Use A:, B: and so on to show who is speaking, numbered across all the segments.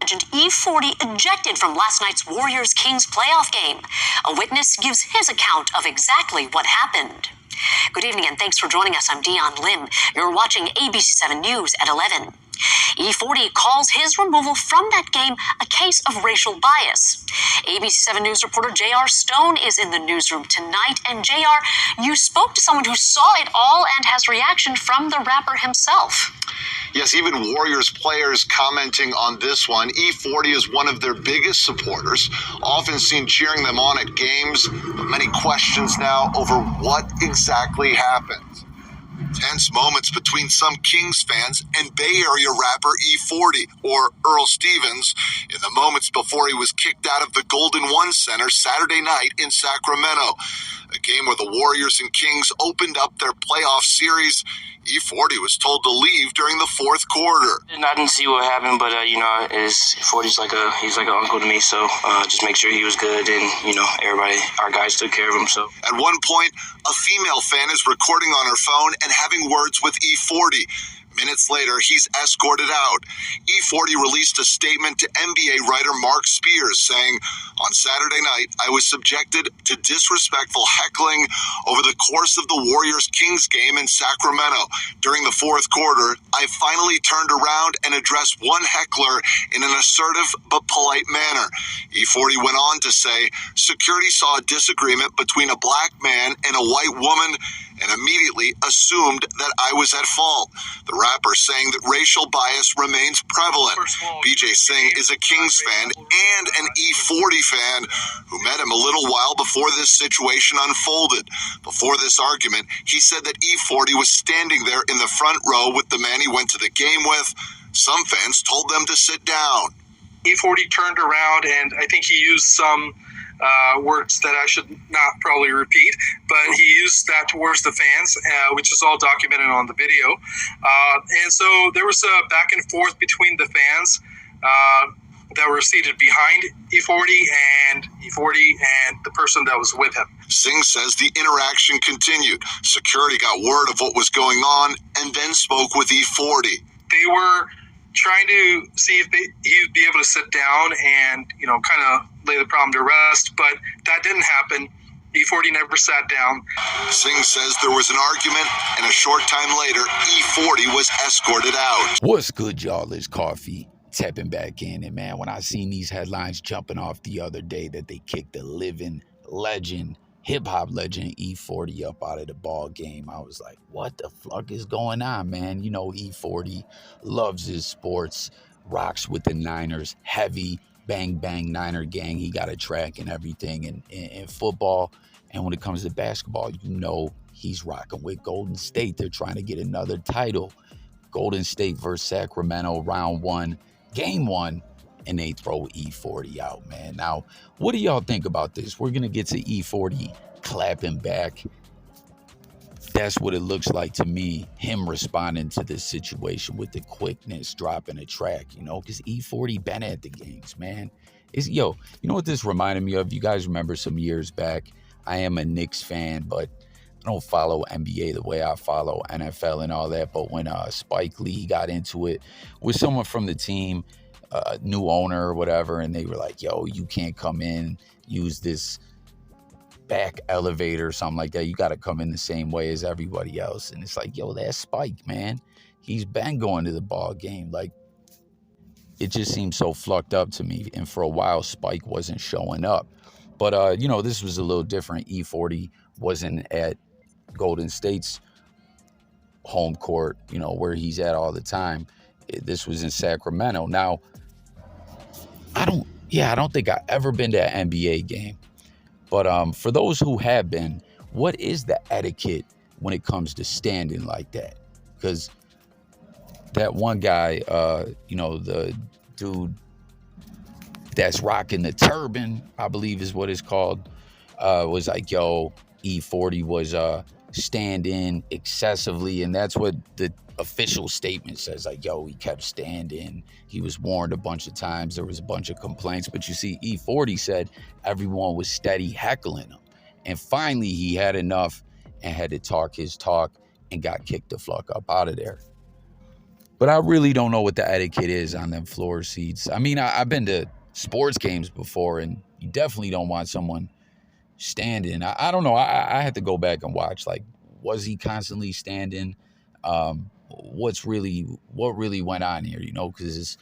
A: legend E40 ejected from last night's Warriors-Kings playoff game. A witness gives his account of exactly what happened. Good evening and thanks for joining us. I'm Dion Lim. You're watching ABC7 News at 11. E40 calls his removal from that game a case of racial bias. ABC7 News reporter J.R. Stone is in the newsroom tonight. And J.R., you spoke to someone who saw it all and has reaction from the rapper himself.
B: Yes, even Warriors players commenting on this one. E40 is one of their biggest supporters, often seen cheering them on at games, but many questions now over what exactly happened. Tense moments between some Kings fans and Bay Area rapper E40, or Earl Stevens, in the moments before he was kicked out of the Golden One Center Saturday night in Sacramento. A game where the Warriors and Kings opened up their playoff series. E40 was told to leave during the fourth quarter.
C: I didn't see what happened, but E40's he's like an uncle to me, so just make sure he was good, and everybody, our guys took care of him. So
B: at one point, a female fan is recording on her phone and having words with E40. Minutes later, he's escorted out. E40 released a statement to NBA writer Mark Spears saying, "On Saturday night, I was subjected to disrespectful heckling over the course of the Warriors-Kings game in Sacramento. During the fourth quarter, I finally turned around and addressed one heckler in an assertive but polite manner." E40 went on to say, "Security saw a disagreement between a black man and a white woman and immediately assumed that I was at fault." The rapper saying that racial bias remains prevalent. BJ Singh is a Kings fan and an E40 fan who met him a little while before this situation unfolded. Before this argument, he said that E40 was standing there in the front row with the man he went to the game with. Some fans told them to sit down.
D: E40 turned around, and I think he used some words that I should not probably repeat, but he used that towards the fans, which is all documented on the video. And so there was a back and forth between the fans that were seated behind E40 and the person that was with him.
B: Singh says the interaction continued. Security got word of what was going on and then spoke with E40.
D: They were trying to see if he'd be able to sit down and, kind of lay the problem to rest, but that didn't happen. E40 never sat down.
B: Singh says there was an argument, and a short time later, E40 was escorted out.
E: What's good, y'all? It's Coffee tapping back in. And man, when I seen these headlines jumping off the other day that they kicked the living legend, hip-hop legend E40 up out of the ball game, I was like, what the fuck is going on, man? E40 loves his sports, rocks with the Niners, heavy, bang, bang, Niner gang. He got a track and everything in football. And when it comes to basketball, he's rocking with Golden State. They're trying to get another title. Golden State versus Sacramento, round one, game one. And they throw E40 out, man. Now, what do y'all think about this? We're going to get to E40 clapping back. That's what it looks like to me, him responding to this situation with the quickness, dropping a track, because E40 been at the games, man. You know what this reminded me of? You guys remember some years back, I am a Knicks fan, but I don't follow NBA the way I follow NFL and all that. But when Spike Lee got into it with someone from the team, new owner or whatever, and they were like, yo, you can't come in, use this back elevator or something like that. You got to come in the same way as everybody else. And it's like, yo, that's Spike, man. He's been going to the ball game. Like, it just seems so flucked up to me. And for a while, Spike wasn't showing up. But, this was a little different. E40 wasn't at Golden State's home court, where he's at all the time. This was in Sacramento. Now, I don't think I've ever been to an NBA game. But for those who have been, what is the etiquette when it comes to standing like that? Because that one guy, the dude that's rocking the turban, I believe is what it's called, was like, yo, E40 was standing excessively. And that's what the official statement says, like, yo, he kept standing. He was warned a bunch of times. There was a bunch of complaints. But you see, E40 said everyone was steady heckling him. And finally, he had enough and had to talk his talk and got kicked the fuck up out of there. But I really don't know what the etiquette is on them floor seats. I mean, I've been to sports games before, and you definitely don't want someone standing. I don't know. I had to go back and watch. Like, was he constantly standing? What really went on here? You know, because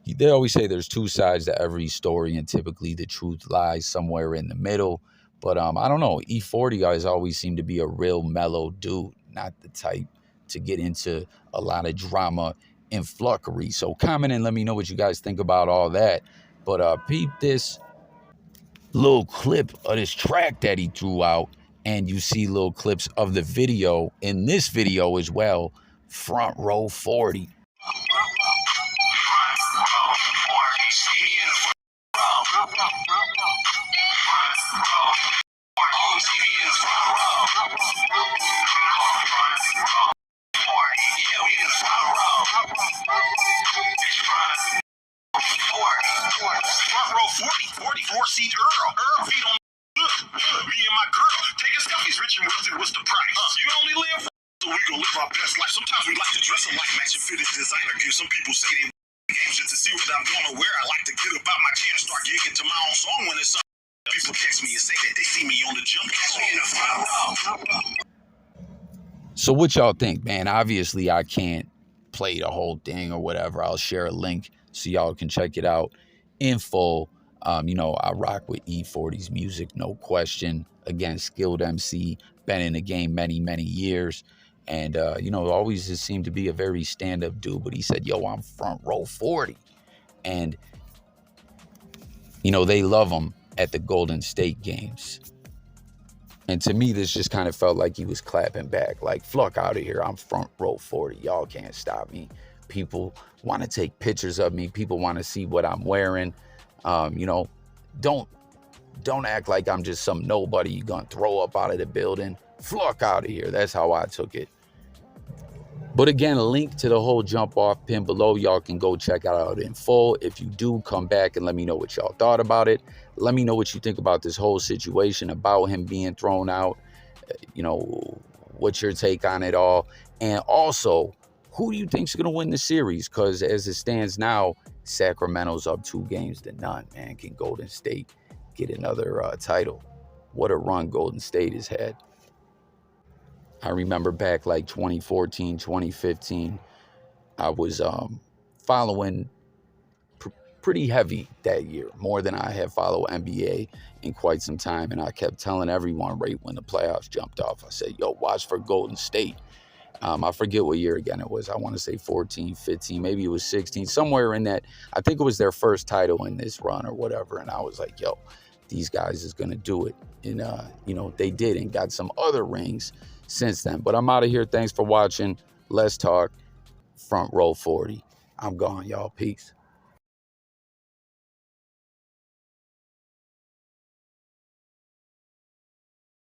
E: they always say there's two sides to every story, and typically the truth lies somewhere in the middle. But I don't know. E40 guys always seem to be a real mellow dude, not the type to get into a lot of drama and fluffery. So comment and let me know what you guys think about all that. But peep this little clip of this track that he threw out, and you see little clips of the video in this video as well. Front Row 40.
F: Front row 44 seat Earl feet on good. Me and my girl taking selfies, rich and wealthy, what's the price? You only live so we gon' live our best life. Sometimes we like to dress up like matching fitted designer gear. Some people say they games just to see what I'm gonna wear. I like to get about my chair and start gigging to my own song when it's people text me and say that they see me on the jump. Catch me in the front row.
E: So what y'all think, man? Obviously, I can't play the whole thing or whatever. I'll share a link so y'all can check it out in full. You know, I rock with E40's music, no question. Again, skilled MC, been in the game many, many years. And, you know, always just seemed to be a very stand-up dude. But he said, yo, I'm front row 40. And, you know, they love him at the Golden State games. And to me, this just kind of felt like he was clapping back. Like, fuck out of here. I'm front row 40. Y'all can't stop me. People want to take pictures of me. People want to see what I'm wearing. You know, don't act like I'm just some nobody you're going to throw up out of the building. Fuck out of here. That's how I took it. But again, a link to the whole jump off pin below. Y'all can go check it out in full. If you do, come back and let me know what y'all thought about it. Let me know what you think about this whole situation, about him being thrown out. You know, what's your take on it all? And also, who do you think's going to win the series? Because as it stands now, Sacramento's up 2-0, man. Can Golden State get another title? What a run Golden State has had. I remember back like 2014, 2015, I was following pretty heavy that year, more than I had followed NBA in quite some time. And I kept telling everyone right when the playoffs jumped off, I said, yo, watch for Golden State. I forget what year again it was. I want to say 14, 15, maybe it was 16, somewhere in that. I think it was their first title in this run or whatever. And I was like, yo, these guys is going to do it. And, you know, they did and got some other rings since then. But I'm out of here. Thanks for watching. Let's talk. Front row 40. I'm gone, y'all. Peace.